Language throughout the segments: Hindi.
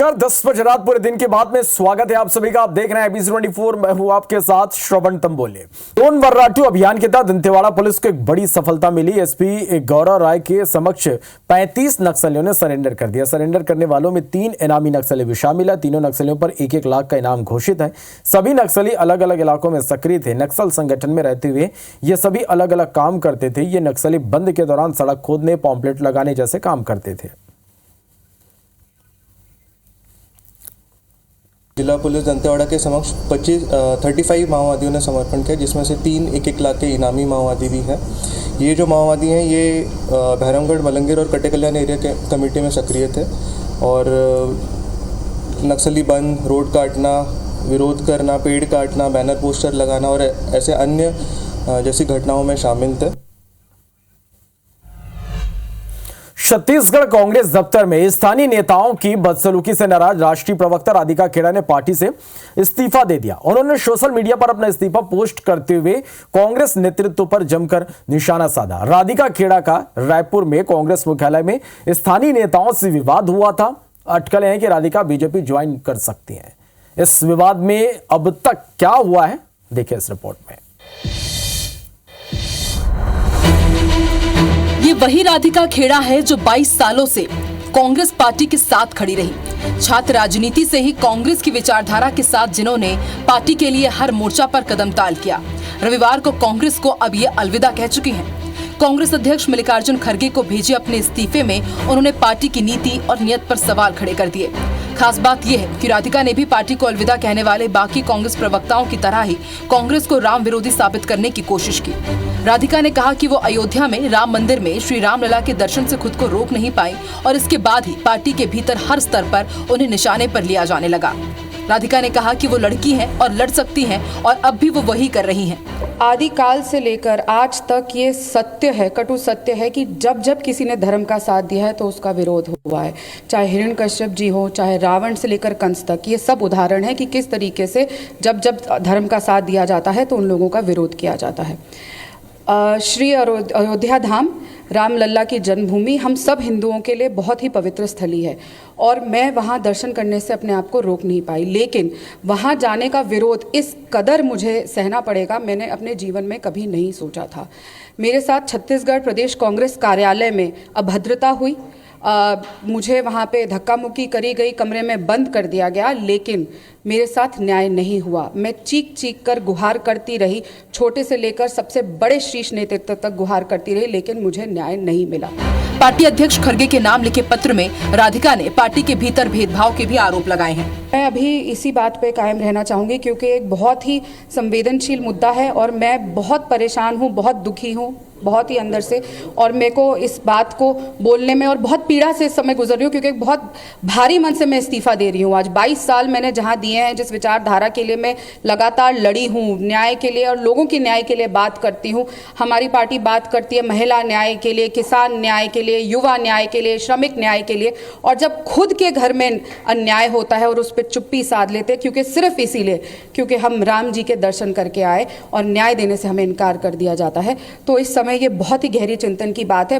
नमस्कार, 10 बजे रात पूरे दिन के बाद में स्वागत है आप सभी का। आप देख रहे हैं ABC24। मैं हूं आपके साथ श्रवण तंबोले। ड्रोन वर्राटू अभियान के तहत दंतेवाड़ा पुलिस को एक बड़ी सफलता मिली। एसपी गौरव राय के समक्ष 35 नक्सलियों ने सरेंडर कर दिया। सरेंडर करने वालों में 3 इनामी नक्सली भी शामिल है। तीनों नक्सलियों पर 1-1 लाख का इनाम घोषित है। सभी नक्सली अलग अलग इलाकों में सक्रिय थे। नक्सल संगठन में रहते हुए ये सभी अलग अलग काम करते थे। ये नक्सली बंद के दौरान सड़क खोदने, पॉम्पलेट लगाने जैसे काम करते थे। जिला पुलिस दंतेवाड़ा के समक्ष 35 माओवादियों ने समर्पण किया, जिसमें से 3 1-1 लाख के इनामी माओवादी भी हैं। ये जो माओवादी हैं ये भैरमगढ़, मलंगीर और कटे कल्याण एरिया के कमेटी में सक्रिय थे और नक्सली बंद, रोड काटना, विरोध करना, पेड़ काटना, बैनर पोस्टर लगाना और ऐसे अन्य जैसी घटनाओं में शामिल थे। छत्तीसगढ़ कांग्रेस दफ्तर में स्थानीय नेताओं की बदसलूकी से नाराज राष्ट्रीय प्रवक्ता राधिका खेड़ा ने पार्टी से इस्तीफा दे दिया। उन्होंने सोशल मीडिया पर अपना इस्तीफा पोस्ट करते हुए कांग्रेस नेतृत्व पर जमकर निशाना साधा। राधिका खेड़ा का रायपुर में कांग्रेस मुख्यालय में स्थानीय नेताओं से विवाद हुआ था। अटकलें हैं कि राधिका बीजेपी ज्वाइन कर सकती हैं। इस विवाद में अब तक क्या हुआ है, देखिए इस रिपोर्ट में। ये वही राधिका खेड़ा है जो 22 सालों से कांग्रेस पार्टी के साथ खड़ी रही। छात्र राजनीति से ही कांग्रेस की विचारधारा के साथ जिन्होंने पार्टी के लिए हर मोर्चा पर कदम ताल किया, रविवार को कांग्रेस को अब ये अलविदा कह चुकी हैं। कांग्रेस अध्यक्ष मल्लिकार्जुन खड़गे को भेजे अपने इस्तीफे में उन्होंने पार्टी की नीति और नियत पर सवाल खड़े कर दिए। खास बात यह है कि राधिका ने भी पार्टी को अलविदा कहने वाले बाकी कांग्रेस प्रवक्ताओं की तरह ही कांग्रेस को राम विरोधी साबित करने की कोशिश की। राधिका ने कहा कि वो अयोध्या में राम मंदिर में श्री राम लला के दर्शन से खुद को रोक नहीं पाई और इसके बाद ही पार्टी के भीतर हर स्तर पर उन्हें निशाने पर लिया जाने लगा। राधिका ने कहा कि वो लड़की हैं और लड़ सकती हैं और अब भी वो वही कर रही हैं। आदिकाल से लेकर आज तक ये सत्य है, कटु सत्य है कि जब जब किसी ने धर्म का साथ दिया है तो उसका विरोध हुआ है। चाहे हिरण्यकश्यप जी हो, चाहे रावण से लेकर कंस तक, ये सब उदाहरण है कि किस तरीके से जब जब धर्म का साथ दिया जाता है तो उन लोगों का विरोध किया जाता है। श्री अयोध्या धाम, राम लल्ला की जन्मभूमि, हम सब हिंदुओं के लिए बहुत ही पवित्र स्थली है और मैं वहाँ दर्शन करने से अपने आप को रोक नहीं पाई। लेकिन वहाँ जाने का विरोध इस कदर मुझे सहना पड़ेगा, मैंने अपने जीवन में कभी नहीं सोचा था। मेरे साथ छत्तीसगढ़ प्रदेश कांग्रेस कार्यालय में अभद्रता हुई, मुझे वहाँ पे धक्का मुक्की करी गई, कमरे में बंद कर दिया गया, लेकिन मेरे साथ न्याय नहीं हुआ। मैं चीख चीख कर गुहार करती रही, छोटे से लेकर सबसे बड़े शीर्ष नेतृत्व तक गुहार करती रही, लेकिन मुझे न्याय नहीं मिला। पार्टी अध्यक्ष खड़गे के नाम लिखे पत्र में राधिका ने पार्टी के भीतर भेदभाव के भी आरोप लगाए हैं। मैं अभी इसी बात पे कायम रहना चाहूँगी क्योंकि एक बहुत ही संवेदनशील मुद्दा है और मैं बहुत परेशान हूँ, बहुत दुखी हूँ, बहुत ही अंदर से, और मेरे को इस बात को बोलने में और बहुत पीड़ा से इस समय गुजर रही हूँ क्योंकि एक बहुत भारी मन से मैं इस्तीफा दे रही हूँ। आज 22 साल मैंने जहाँ दिए हैं, जिस विचारधारा के लिए मैं लगातार लड़ी हूँ, न्याय के लिए और लोगों की न्याय के लिए बात करती हूँ। हमारी पार्टी बात करती है महिला न्याय के लिए, किसान न्याय के लिए, युवा न्याय के लिए, श्रमिक न्याय के लिए, और जब खुद के घर में अन्याय होता है और उस पर चुप्पी साध लेते, क्योंकि सिर्फ इसीलिए क्योंकि हम राम जी के दर्शन करके आए और न्याय देने से हमें इनकार कर दिया जाता है, तो इस समय ये बहुत ही गहरी चिंतन की बात है।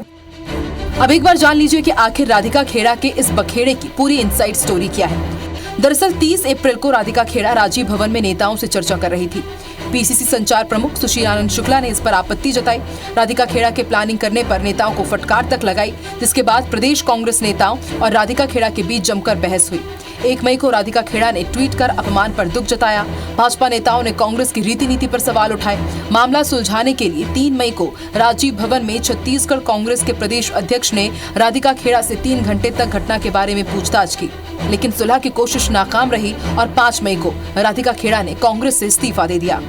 अब एक बार जान लीजिए कि आखिर राधिका खेड़ा के इस बखेड़े की पूरी इनसाइड स्टोरी क्या है। दरअसल 30 अप्रैल को राधिका खेड़ा राजीव भवन में नेताओं से चर्चा कर रही थी। पीसीसी संचार प्रमुख सुशील आनंद शुक्ला ने इस पर आपत्ति जताई। राधिका खेड़ा के प्लानिंग करने पर नेताओं को फटकार तक लगाई, जिसके बाद प्रदेश कांग्रेस नेताओं और राधिका खेड़ा के बीच जमकर बहस हुई। 1 मई को राधिका खेड़ा ने ट्वीट कर अपमान पर दुख जताया। भाजपा नेताओं ने कांग्रेस की रीति नीति पर सवाल उठाए। मामला सुलझाने के लिए 3 मई को राजीव भवन में छत्तीसगढ़ कांग्रेस के प्रदेश अध्यक्ष ने राधिका खेड़ा से 3 घंटे तक घटना के बारे में पूछताछ की, लेकिन सुलह की कोशिश नाकाम रही और 5 मई को राधिका खेड़ा ने कांग्रेस से इस्तीफा दे दिया।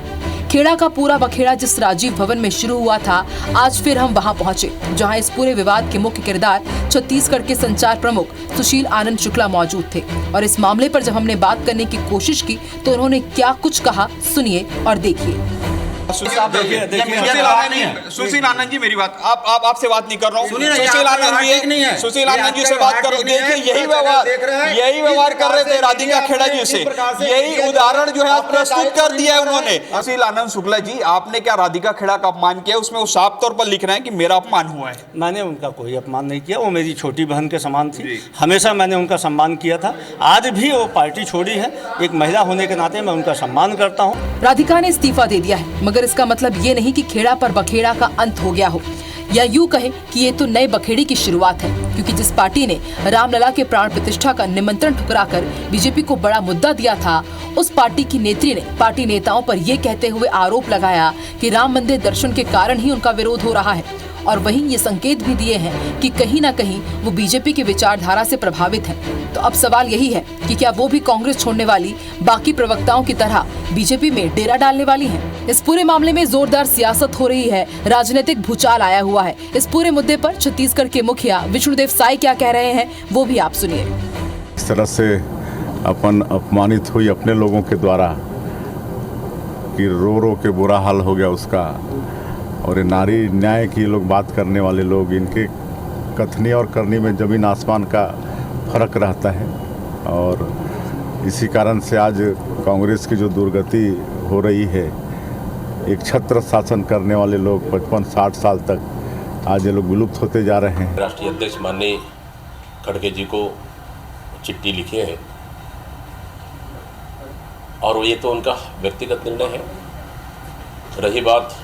खेड़ा का पूरा बखेड़ा जिस राजीव भवन में शुरू हुआ था, आज फिर हम वहां पहुंचे जहां इस पूरे विवाद के मुख्य किरदार छत्तीसगढ़ के संचार प्रमुख सुशील आनंद शुक्ला मौजूद थे। और इस मामले पर जब हमने बात करने की कोशिश की तो उन्होंने क्या कुछ कहा, सुनिए और देखिए। सुशील आनंद जी, मेरी बात आपसे बात नहीं कर रहा हूँ। सुशील आनंद जी से बात करो। देखिए यही व्यवहार कर रहे थे राधिका खेड़ा जी से, यही उदाहरण जो है आप प्रस्तुत कर दिया है उन्होंने। सुशील आनंद शुक्ला जी, आपने क्या राधिका खेड़ा का अपमान किया? उसमें वो साफ तौर पर लिख रहे हैं कि मेरा अपमान हुआ है। मैंने उनका कोई अपमान नहीं किया, वो मेरी छोटी बहन के समान थी, हमेशा मैंने उनका सम्मान किया था। आज भी वो पार्टी छोड़ी है, एक महिला होने के नाते मैं उनका सम्मान करता हूँ। राधिका ने इस्तीफा दे दिया है, मगर इसका मतलब ये नहीं कि खेड़ा पर बखेड़ा का अंत हो गया हो, या यूं कहें कि ये तो नए बखेड़े की शुरुआत है। क्योंकि जिस पार्टी ने रामलला के प्राण प्रतिष्ठा का निमंत्रण ठुकराकर बीजेपी को बड़ा मुद्दा दिया था, उस पार्टी की नेत्री ने पार्टी नेताओं पर ये कहते हुए आरोप लगाया कि राम मंदिर दर्शन के कारण ही उनका विरोध हो रहा है, और वहीं ये संकेत भी दिए हैं कि कहीं ना कहीं वो बीजेपी की विचारधारा से प्रभावित हैं। तो अब सवाल यही है कि क्या वो भी कांग्रेस छोड़ने वाली बाकी प्रवक्ताओं की तरह बीजेपी में डेरा डालने वाली हैं? इस पूरे मामले में जोरदार सियासत हो रही है, राजनीतिक भूचाल आया हुआ है। इस पूरे मुद्दे पर छत्तीसगढ़ के मुखिया विष्णुदेव साय क्या कह रहे हैं, वो भी आप सुनिए। इस तरह से अपन अपमानित हुई अपने लोगों के द्वारा कि रो रो के बुरा हाल हो गया उसका, और ये नारी न्याय की लोग बात करने वाले लोग, इनके कथनी और करनी में ज़मीन आसमान का फर्क रहता है। और इसी कारण से आज कांग्रेस की जो दुर्गति हो रही है, एक छत्र शासन करने वाले लोग 55-60 साल तक आज ये लोग विलुप्त होते जा रहे हैं। राष्ट्रीय अध्यक्ष माननीय खड़गे जी को चिट्ठी लिखी है, और ये तो उनका व्यक्तिगत निर्णय है। रही बात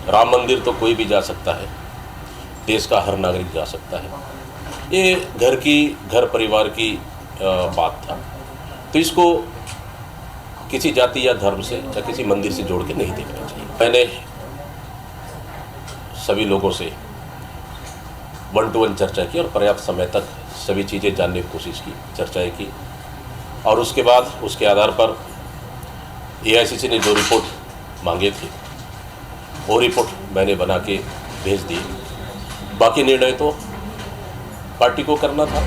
राम मंदिर, तो कोई भी जा सकता है, देश का हर नागरिक जा सकता है। ये घर परिवार की बात था, तो इसको किसी जाति या धर्म से या किसी मंदिर से जोड़ के नहीं देखना चाहिए। मैंने सभी लोगों से 1-to-1 चर्चा की और पर्याप्त समय तक सभी चीज़ें जानने की कोशिश की, चर्चाएं की, और उसके बाद उसके आधार पर AICC ने जो रिपोर्ट मांगे थे वो रिपोर्ट मैंने बना के भेज दी। बाकी निर्णय तो पार्टी को करना था।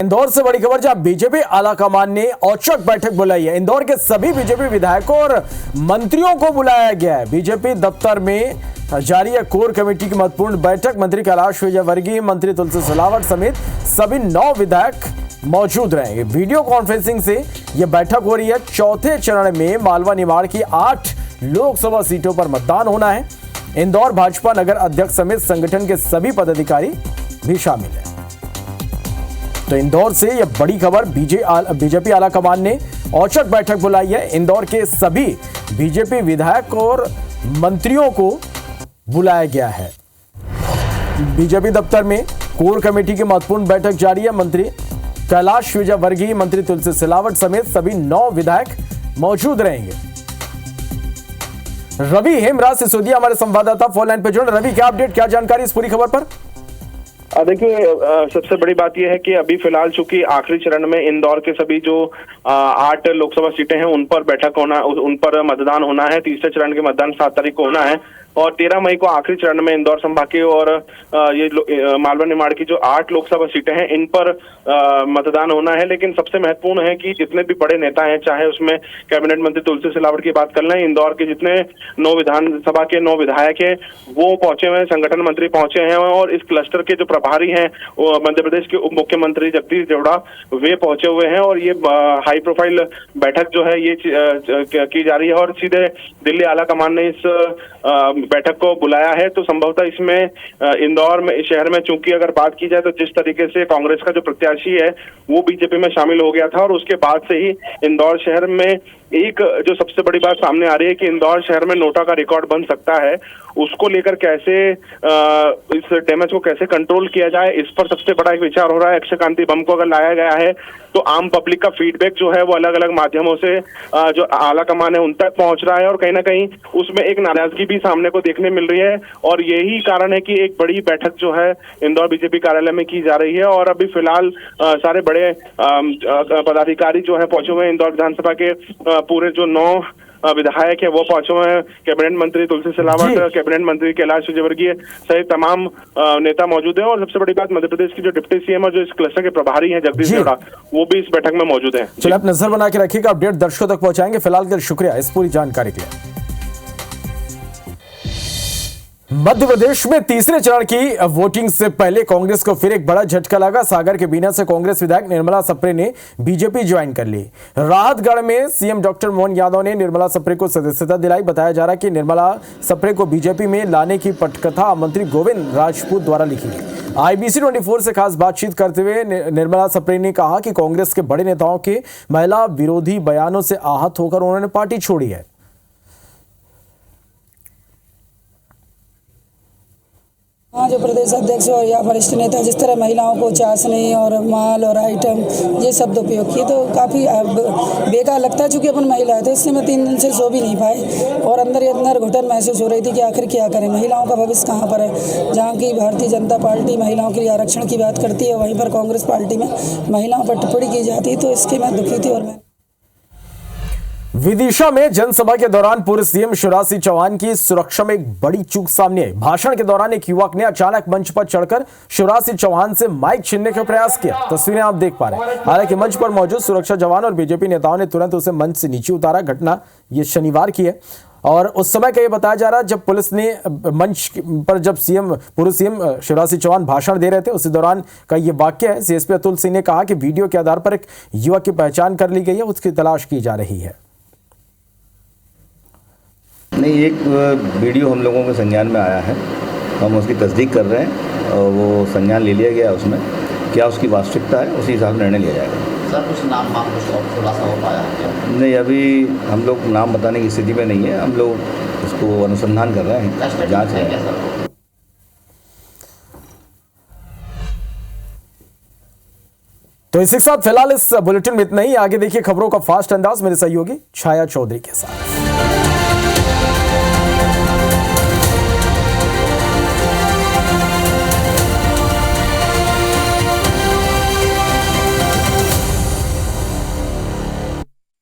इंदौर से बड़ी खबर, जहां बीजेपी आलाकमान ने औचक बैठक बुलाई है। इंदौर के सभी बीजेपी विधायकों और मंत्रियों को बुलाया गया है। बीजेपी दफ्तर में जारी है कोर कमेटी की महत्वपूर्ण बैठक। मंत्री कैलाश विजयवर्गीय, मंत्री तुलसी सिलावट समेत सभी 9 विधायक मौजूद रहेंगे। वीडियो कॉन्फ्रेंसिंग से यह बैठक हो रही है। चौथे चरण में मालवा निमाड़ की 8 लोकसभा सीटों पर मतदान होना है। इंदौर भाजपा नगर अध्यक्ष समेत संगठन के सभी पदाधिकारी भी शामिल हैं। तो इंदौर से यह बड़ी खबर, बीजेपी आलाकमान ने औचक बैठक बुलाई है। इंदौर के सभी बीजेपी विधायक और मंत्रियों को बुलाया गया है। बीजेपी दफ्तर में कोर कमेटी की महत्वपूर्ण बैठक जारी है। मंत्री कैलाश विजयवर्गीय, मंत्री तुलसी सिलावट समेत सभी 9 विधायक मौजूद रहेंगे। रवि हेमराज सिसोदिया हमारे संवाददाता फोन लाइन पे जुड़। रवि, क्या अपडेट, क्या जानकारी इस पूरी खबर पर? देखिए, सबसे बड़ी बात यह है कि अभी फिलहाल चूंकि आखिरी चरण में इंदौर के सभी जो 8 लोकसभा सीटें हैं उन पर बैठक होना, उन पर मतदान होना है। तीसरे चरण के मतदान 7 तारीख को होना है, और 13 मई को आखिरी चरण में इंदौर संभाग के और ये मालवा निमाड़ की जो 8 लोकसभा सीटें हैं इन पर मतदान होना है। लेकिन सबसे महत्वपूर्ण है कि जितने भी बड़े नेता हैं, चाहे उसमें कैबिनेट मंत्री तुलसी सिलावट की बात कर लें, इंदौर के जितने 9 विधानसभा के 9 विधायक हैं वो पहुंचे हुए हैं, संगठन मंत्री पहुंचे हैं, और इस क्लस्टर के जो प्रभारी हैं मध्य प्रदेश के उप मुख्यमंत्री जगदीश देवड़ा वे पहुंचे हुए हैं। और ये हाई प्रोफाइल बैठक जो है ये की जा रही है, और सीधे दिल्ली आलाकमान ने इस बैठक को बुलाया है। तो संभवतः इसमें इंदौर में, शहर में, चूंकि अगर बात की जाए तो जिस तरीके से कांग्रेस का जो प्रत्याशी है वो बीजेपी में शामिल हो गया था, और उसके बाद से ही इंदौर शहर में एक जो सबसे बड़ी बात सामने आ रही है कि इंदौर शहर में नोटा का रिकॉर्ड बन सकता है, उसको लेकर कैसे इस डैमेज को कैसे कंट्रोल किया जाए, इस पर सबसे बड़ा एक विचार हो रहा है। अक्षय कांति बम को अगर लाया गया है तो आम पब्लिक का फीडबैक जो है वो अलग अलग माध्यमों से जो आला कमान है उन तक पहुंच रहा है, और कहीं ना कहीं उसमें एक नाराजगी भी सामने को देखने मिल रही है। और यही कारण है कि एक बड़ी बैठक जो है इंदौर बीजेपी कार्यालय में की जा रही है। और अभी फिलहाल सारे बड़े पदाधिकारी जो है पहुंचे हुए हैं इंदौर विधानसभा के पूरे जो 9 विधायक है वो पहुंचे हुए हैं, कैबिनेट मंत्री तुलसी सिलावट, कैबिनेट मंत्री कैलाश विजयवर्गीय सहित तमाम नेता मौजूद हैं। और सबसे बड़ी बात, मध्य प्रदेश की जो डिप्टी सीएम और जो इस क्लस्टर के प्रभारी हैं जगदीश देवड़ा, वो भी इस बैठक में मौजूद हैं। चलिए आप नजर बना के रखिएगा, अपडेट दर्शकों तक पहुंचाएंगे। फिलहाल के लिए शुक्रिया इस पूरी जानकारी के लिए। मध्य प्रदेश में तीसरे चरण की वोटिंग से पहले कांग्रेस को फिर एक बड़ा झटका लगा। सागर के बीना से कांग्रेस विधायक निर्मला सप्रे ने बीजेपी ज्वाइन कर ली। राहतगढ़ में सीएम डॉक्टर मोहन यादव ने निर्मला सप्रे को सदस्यता दिलाई। बताया जा रहा है कि निर्मला सप्रे को बीजेपी में लाने की पटकथा मंत्री गोविंद राजपूत द्वारा लिखी गई। IBC 24 से खास बातचीत करते हुए निर्मला सप्रे ने कहा कि कांग्रेस के बड़े नेताओं के महिला विरोधी बयानों से आहत होकर उन्होंने पार्टी छोड़ी है। हाँ, जो प्रदेश अध्यक्ष और या वरिष्ठ नेता जिस तरह महिलाओं को चाशनी और माल और आइटम ये शब्द उपयोग किए तो काफ़ी बेकार लगता है। चूँकि अपन महिला है तो इससे मैं 3 दिन से सो भी नहीं पाए और अंदर ही अंदर घुटन महसूस हो रही थी कि आखिर क्या करें, महिलाओं का भविष्य कहाँ पर है। जहाँ की भारतीय जनता पार्टी महिलाओं के लिए आरक्षण की बात करती है, वहीं पर कांग्रेस पार्टी में महिलाओं पर टिप्पणी की जाती है, तो इसकी मैं दुखी थी। और मैं विदिशा में जनसभा के दौरान पूर्व सीएम शिवराज सिंह चौहान की सुरक्षा में एक बड़ी चूक सामने आई। भाषण के दौरान एक युवक ने अचानक मंच पर चढ़कर शिवराज सिंह चौहान से माइक छीनने का प्रयास किया। तस्वीरें आप देख पा रहे हैं। हालांकि मंच पर मौजूद सुरक्षा जवान और बीजेपी नेताओं ने तुरंत उसे मंच से नीचे उतारा। घटना ये शनिवार की है और उस समय का ये बताया जा रहा है जब पुलिस ने मंच पर जब पूर्व सीएम शिवराज सिंह चौहान भाषण दे रहे थे उसी दौरान का ये वाक्य है। CSP अतुल सिंह ने कहा कि वीडियो के आधार पर एक युवक की पहचान कर ली गई है, उसकी तलाश की जा रही है। नहीं, एक वीडियो हम लोगों के संज्ञान में आया है, हम उसकी तस्दीक कर रहे हैं और वो संज्ञान ले लिया गया। उसमें क्या उसकी वास्तविकता है उसी हिसाब से निर्णय लिया जाएगा। सर कुछ नाम कुछ खुलासा हो पाया है क्या? नहीं, अभी हम लोग नाम बताने की स्थिति में नहीं है। हम लोग इसको अनुसंधान कर रहे हैं, जाँच रहे हैं। तो इसी के साथ फिलहाल इस बुलेटिन में इतना ही। आगे देखिए खबरों का फास्ट अंदाज मेरे सहयोगी छाया चौधरी के साथ।